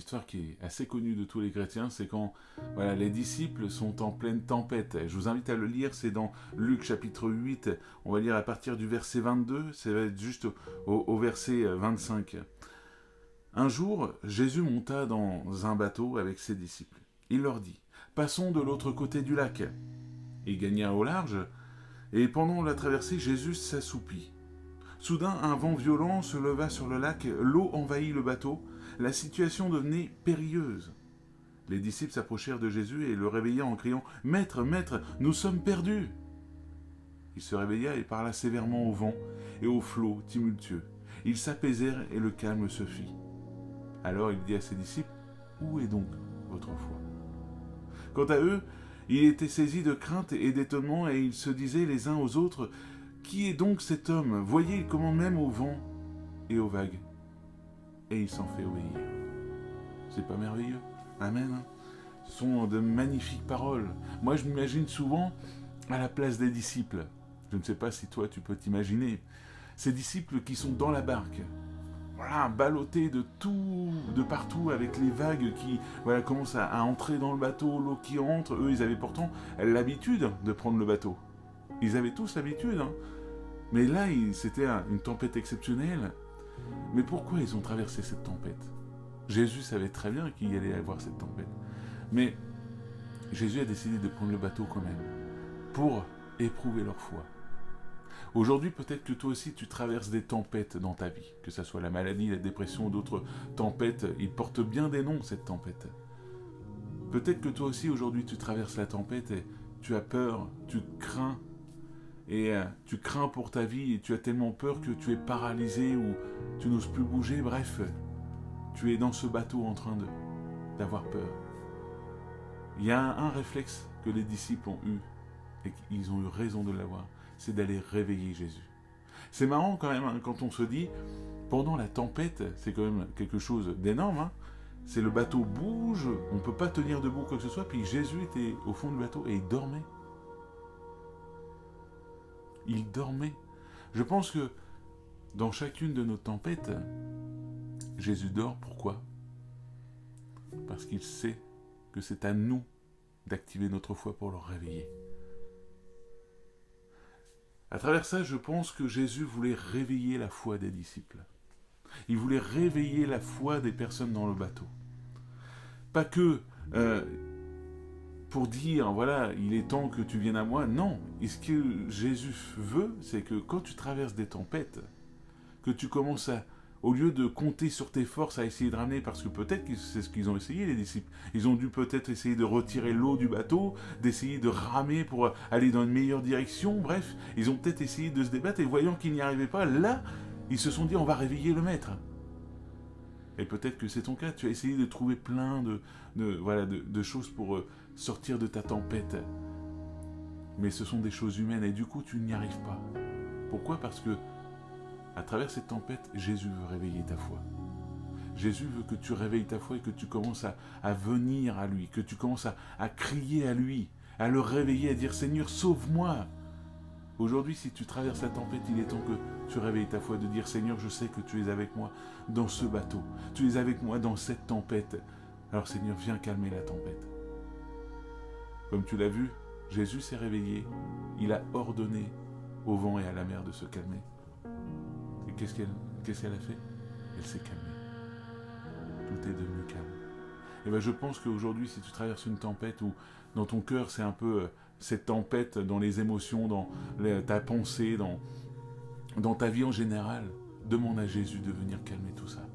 histoire qui est assez connue de tous les chrétiens, c'est quand voilà, les disciples sont en pleine tempête. Je vous invite à le lire, c'est dans Luc chapitre 8, on va lire à partir du verset 22, ça va être juste au verset 25. Un jour, Jésus monta dans un bateau avec ses disciples. Il leur dit, « Passons de l'autre côté du lac. » Ils gagnèrent au large, et pendant la traversée, Jésus s'assoupit. Soudain, un vent violent se leva sur le lac, l'eau envahit le bateau, la situation devenait périlleuse. Les disciples s'approchèrent de Jésus et le réveillèrent en criant « Maître, Maître, nous sommes perdus !» Il se réveilla et parla sévèrement au vent et aux flots tumultueux. Ils s'apaisèrent et le calme se fit. Alors il dit à ses disciples « Où est donc votre foi ?» Quant à eux, ils étaient saisis de crainte et d'étonnement et ils se disaient les uns aux autres « Qui est donc cet homme ? Voyez, il commande même au vent et aux vagues. » Et il s'en fait obéir. C'est pas merveilleux? Amen. Ce sont de magnifiques paroles. Moi, je m'imagine souvent à la place des disciples. Je ne sais pas si toi, tu peux t'imaginer. Ces disciples qui sont dans la barque, voilà, ballottés de tout, de partout, avec les vagues qui voilà, commencent à entrer dans le bateau, l'eau qui entre. Eux, ils avaient pourtant l'habitude de prendre le bateau. Ils avaient tous l'habitude. Hein. Mais là, c'était une tempête exceptionnelle. Mais pourquoi ils ont traversé cette tempête? Jésus savait très bien qu'il allait avoir cette tempête. Mais Jésus a décidé de prendre le bateau quand même, pour éprouver leur foi. Aujourd'hui, peut-être que toi aussi, tu traverses des tempêtes dans ta vie, que ce soit la maladie, la dépression ou d'autres tempêtes. Ils portent bien des noms, cette tempête. Peut-être que toi aussi, aujourd'hui, tu traverses la tempête et tu as peur, tu crains, et tu crains pour ta vie et tu as tellement peur que tu es paralysé ou tu n'oses plus bouger, bref, tu es dans ce bateau en train d'avoir peur. Il y a un réflexe que les disciples ont eu et qu'ils ont eu raison de l'avoir, c'est d'aller réveiller Jésus. C'est marrant quand même, hein, quand on se dit, pendant la tempête, c'est quand même quelque chose d'énorme, hein, c'est le bateau bouge, on ne peut pas tenir debout quoi que ce soit, puis Jésus était au fond du bateau et il dormait. Il dormait. Je pense que dans chacune de nos tempêtes, Jésus dort. Pourquoi? Parce qu'il sait que c'est à nous d'activer notre foi pour le réveiller. À travers ça, je pense que Jésus voulait réveiller la foi des disciples. Il voulait réveiller la foi des personnes dans le bateau. Pas que pour dire, voilà, il est temps que tu viennes à moi. Non, et ce que Jésus veut, c'est que quand tu traverses des tempêtes, que tu commences à, au lieu de compter sur tes forces à essayer de ramener, parce que peut-être que c'est ce qu'ils ont essayé, les disciples. Ils ont dû peut-être essayer de retirer l'eau du bateau, d'essayer de ramer pour aller dans une meilleure direction, bref, ils ont peut-être essayé de se débattre, et voyant qu'ils n'y arrivaient pas, là, ils se sont dit, on va réveiller le maître. Et peut-être que c'est ton cas, tu as essayé de trouver plein de choses pour sortir de ta tempête. Mais ce sont des choses humaines et du coup tu n'y arrives pas. Pourquoi? Parce que à travers cette tempête, Jésus veut réveiller ta foi. Jésus veut que tu réveilles ta foi et que tu commences à venir à lui, que tu commences à crier à lui, à le réveiller, à dire Seigneur, sauve-moi. Aujourd'hui, si tu traverses la tempête, il est temps que tu réveilles ta foi, de dire Seigneur, je sais que tu es avec moi dans ce bateau, tu es avec moi dans cette tempête. Alors Seigneur, viens calmer la tempête. Comme tu l'as vu, Jésus s'est réveillé, il a ordonné au vent et à la mer de se calmer. Et qu'est-ce qu'elle a fait? Elle s'est calmée. Tout est devenu calme. Et bien je pense qu'aujourd'hui, si tu traverses une tempête où dans ton cœur c'est un peu cette tempête dans les émotions, dans ta pensée, dans ta vie en général, demande à Jésus de venir calmer tout ça.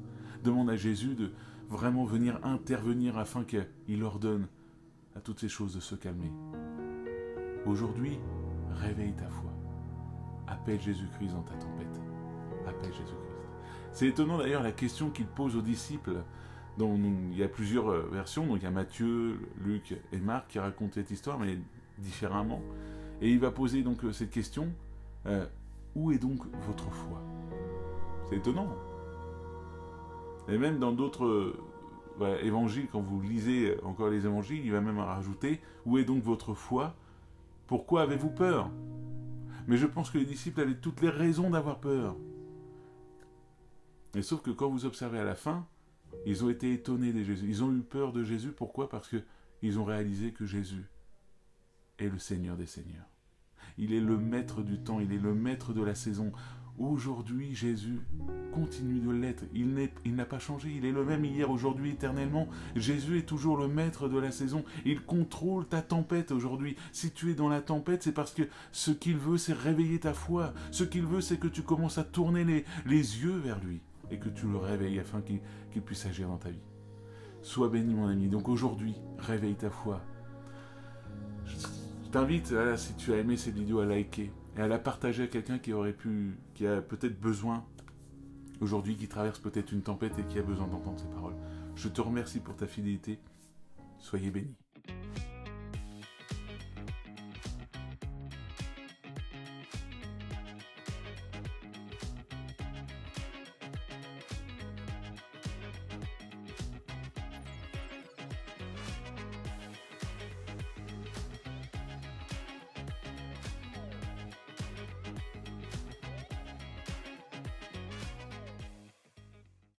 Demande à Jésus de vraiment venir intervenir afin qu'il ordonne à toutes ces choses de se calmer. Aujourd'hui, réveille ta foi. Appelle Jésus-Christ dans ta tempête. Appelle Jésus-Christ. C'est étonnant d'ailleurs la question qu'il pose aux disciples. Il y a plusieurs versions, donc il y a Matthieu, Luc et Marc qui racontent cette histoire, mais différemment. Et il va poser donc cette question, où est donc votre foi? C'est étonnant. Et même dans d'autres évangiles, quand vous lisez encore les évangiles, il va même rajouter, où est donc votre foi? Pourquoi avez-vous peur? Mais je pense que les disciples avaient toutes les raisons d'avoir peur. Et sauf que quand vous observez à la fin, Ils ont été étonnés de Jésus. Ils ont eu peur de Jésus. Pourquoi? Parce qu'ils ont réalisé que Jésus est le Seigneur des Seigneurs. Il est le maître du temps, il est le maître de la saison. Aujourd'hui, Jésus continue de l'être. Il n'a pas changé, il est le même hier, aujourd'hui, éternellement. Jésus est toujours le maître de la saison. Il contrôle ta tempête aujourd'hui. Si tu es dans la tempête, c'est parce que ce qu'il veut, c'est réveiller ta foi. Ce qu'il veut, c'est que tu commences à tourner les yeux vers lui et que tu le réveilles afin qu'il puisse agir dans ta vie. Sois béni, mon ami. Donc aujourd'hui, réveille ta foi. Je t'invite, si tu as aimé cette vidéo, à liker et à la partager à quelqu'un qui a peut-être besoin aujourd'hui, qui traverse peut-être une tempête et qui a besoin d'entendre ces paroles. Je te remercie pour ta fidélité. Soyez bénis.